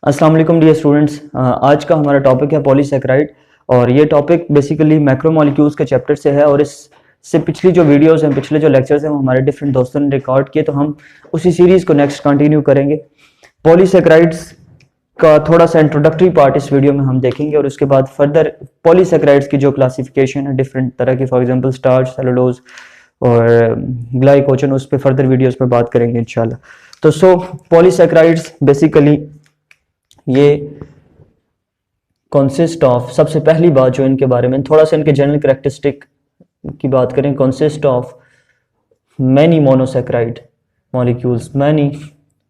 अस्सलाम वालेकुम dear students. आज का हमारा टॉपिक है पॉलीसैकेराइड और ये टॉपिक बेसिकली मैक्रोमोलिक्यूल्स के चैप्टर से है और इससे पिछली जो वीडियोस हैं, पिछले जो लेक्चर्स हैं वो हमारे डिफरेंट दोस्तों ने रिकॉर्ड किए, तो हम उसी सीरीज़ को नेक्स्ट कंटिन्यू करेंगे। पॉलीसैकेराइड्स का थोड़ा सा इंट्रोडक्टरी पार्ट इस वीडियो में हम देखेंगे और उसके बाद फर्दर पॉलीसैकेराइड्स की जो क्लासिफिकेशन है डिफरेंट तरह की, फॉर एग्जांपल स्टार्च, सेलुलोज और ग्लाइकोजन, उस पर फर्दर वीडियोस पे बात करेंगे इंशाल्लाह। तो पॉलीसैकेराइड्स बेसिकली ये कंसिस्ट ऑफ, सबसे पहली बात जो इनके बारे में थोड़ा सा इनके जनरल कैरेक्टरिस्टिक की बात करें, consist of many monosaccharide molecules, many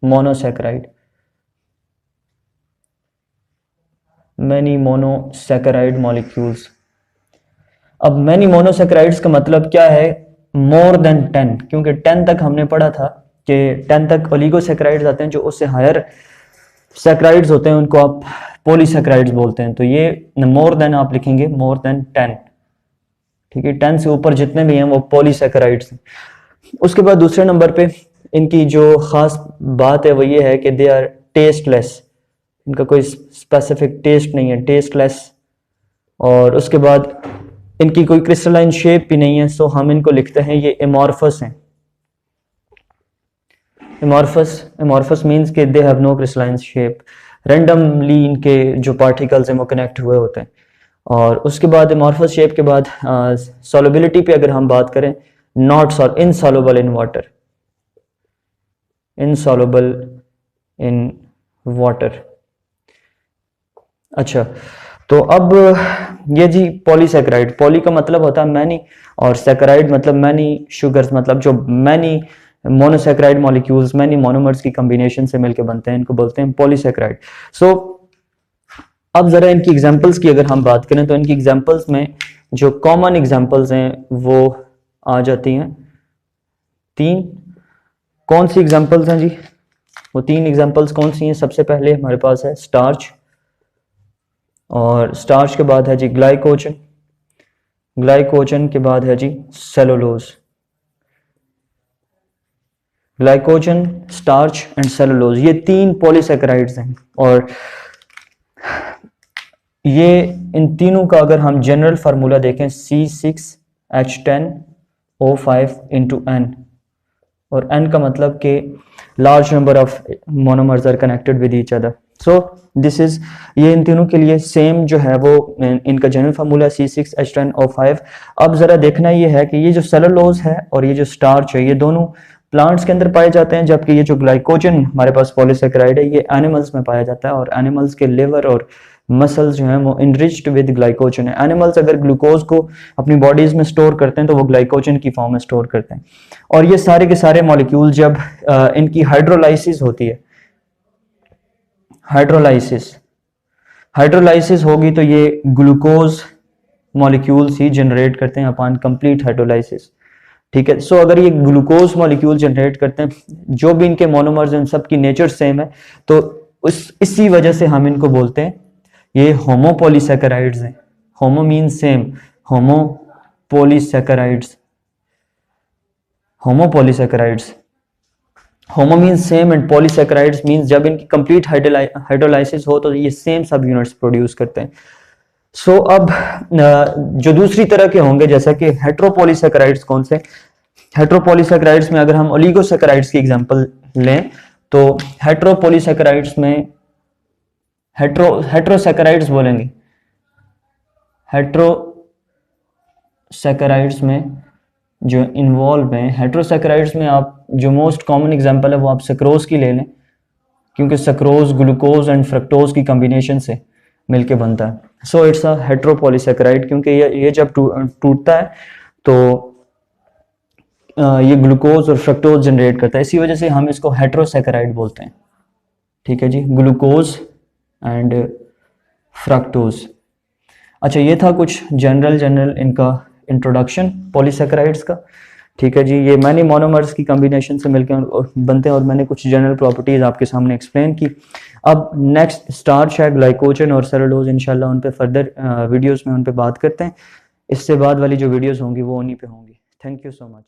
monosaccharide molecules. अब मैनी मोनोसैकेराइड्स का मतलब क्या है? मोर देन 10, क्योंकि 10 तक हमने पढ़ा था कि 10 तक ओलिगोसैकेराइड्स आते हैं, जो उससे हायर सैकेराइड्स होते हैं उनको आप पॉलीसैकेराइड्स बोलते हैं। तो ये मोर देन आप लिखेंगे मोर देन 10, ठीक है। 10 से ऊपर जितने भी हैं वो पॉलीसैकेराइड्स हैं। उसके बाद दूसरे नंबर पे इनकी जो खास बात है वो ये है कि दे आर टेस्टलेस, इनका कोई स्पेसिफिक टेस्ट नहीं है, टेस्टलेस। और उसके बाद इनकी कोई क्रिस्टलाइन शेप भी नहीं है, सो हम इनको लिखते हैं ये एमॉर्फस हैं। एमॉर्फस मींस कि they have no crystalline shape, randomly इनके जो पार्टिकल्स हैं वो कनेक्ट हुए होते हैं। और उसके बाद एमॉर्फस शेप के बाद सॉल्युबिलिटी पे अगर हम बात करें, not insoluble in water, insoluble in water. अच्छा, तो अब ये जी पॉलीसैकेराइड, पॉली का मतलब होता है मैनी और सैकेराइड मतलब मैनी शुगर्स, मतलब जो many monosaccharide molecules many monomers की कॉम्बिनेशन से मिलकर बनते हैं, इनको बोलते हैं पॉलीसैकेराइड। सो अब जरा इनकी एग्जांपल्स की अगर हम बात करें तो इनकी एग्जांपल्स में जो कॉमन एग्जांपल्स हैं वो आ जाती हैं 3। कौन सी एग्जांपल्स हैं जी? वो 3 एग्जांपल्स कौन सी हैं? सबसे पहले हमारे पास है स्टार्च, और स्टार्च के बाद है जी ग्लाइकोजन, ग्लाइकोजन के बाद है जी cellulose. Glycogen, starch and cellulose, ये 3 पॉलीसैकेराइड्स हैं। और ये इन तीनों का अगर हम जनरल फार्मूला देखें, C6H10O5 इंटू N, और N का मतलब कि large number of monomers are connected with each other. So this is, ये इन तीनों के लिए सेम जो है वो इनका जनरल फार्मूला C6H10O5। अब जरा देखना ये है कि ये जो सेलुलोज है और ये जो स्टार्च है, ये दोनों प्लांट्स के अंदर पाए जाते हैं, जबकि ये जो ग्लाइकोजन हमारे पास पॉलीसैकेराइड है ये एनिमल्स में पाया जाता है, और एनिमल्स के लिवर और मसल्स जो हैं वो इनरिच्ड विद ग्लाइकोजन है। एनिमल्स अगर ग्लूकोज को अपनी बॉडीज में स्टोर करते हैं तो वो ग्लाइकोजन की फॉर्म में स्टोर करते हैं। और ये सारे के सारे मॉलिक्यूल जब इनकी हाइड्रोलाइसिस होती है, हाइड्रोलाइसिस होगी तो ये ग्लूकोज मॉलिक्यूल्स ही जनरेट करते हैं अपॉन कंप्लीट हाइड्रोलाइसिस, ठीक है। सो अगर ये ग्लूकोज मॉलिक्यूल जनरेट करते हैं, जो भी इनके मोनोमर्स हैं सबकी नेचर सेम है, तो इसी वजह से हम इनको बोलते हैं ये होमोपॉलीसैकेराइड्स हैं। Homo means same, homopolysaccharides, homopolysaccharides. Homo means same and polysaccharides means जब इनकी कंप्लीट हाइड्रोलाइसिस हो तो ये सेम सब यूनिट्स प्रोड्यूस करते हैं। सो अब जो दूसरी तरह के होंगे, जैसा कि हेट्रोपॉलीसैकेराइड्स, कौन से? हेट्रोपॉलीसैकेराइड्स में अगर हम ओलिगोसैकेराइड्स की एग्जांपल लें तो हेट्रोपॉलीसैकेराइड्स में हेट्रोसैकेराइड्स बोलेंगे, हेट्रोसैकेराइड्स में जो इन्वॉल्व हैं, हेट्रोसैकेराइड्स में आप जो मोस्ट कॉमन एग्जांपल है वो आप सक्रोज की ले लें, क्योंकि सक्रोज ग्लूकोज एंड फ्रक्टोज की कॉम्बिनेशन से मिलके बनता है। सो इट्स अ हेट्रोपॉलीसैकेराइड, क्योंकि ये जब टूटता है तो ये ग्लूकोज और फ्रक्टोज जनरेट करता है, इसी वजह से हम इसको हेट्रोसैकेराइड बोलते हैं, ठीक है जी, ग्लूकोज एंड फ्रक्टोज। अच्छा, ये था कुछ जनरल इनका इंट्रोडक्शन पॉलीसैकेराइड्स का, ठीक है जी। ये मैनी मोनोमर्स की कॉम्बिनेशन से मिलकर बनते हैं और मैंने कुछ जनरल प्रॉपर्टीज आपके सामने एक्सप्लेन की। अब नेक्स्ट स्टार्च है, ग्लाइकोजन और सेलुलोज, इंशाल्लाह उन पे फर्दर वीडियोस में उन पे बात करते हैं। इससे बाद वाली जो वीडियोस होंगी वो उन्हीं पे होंगी। Thank you so much.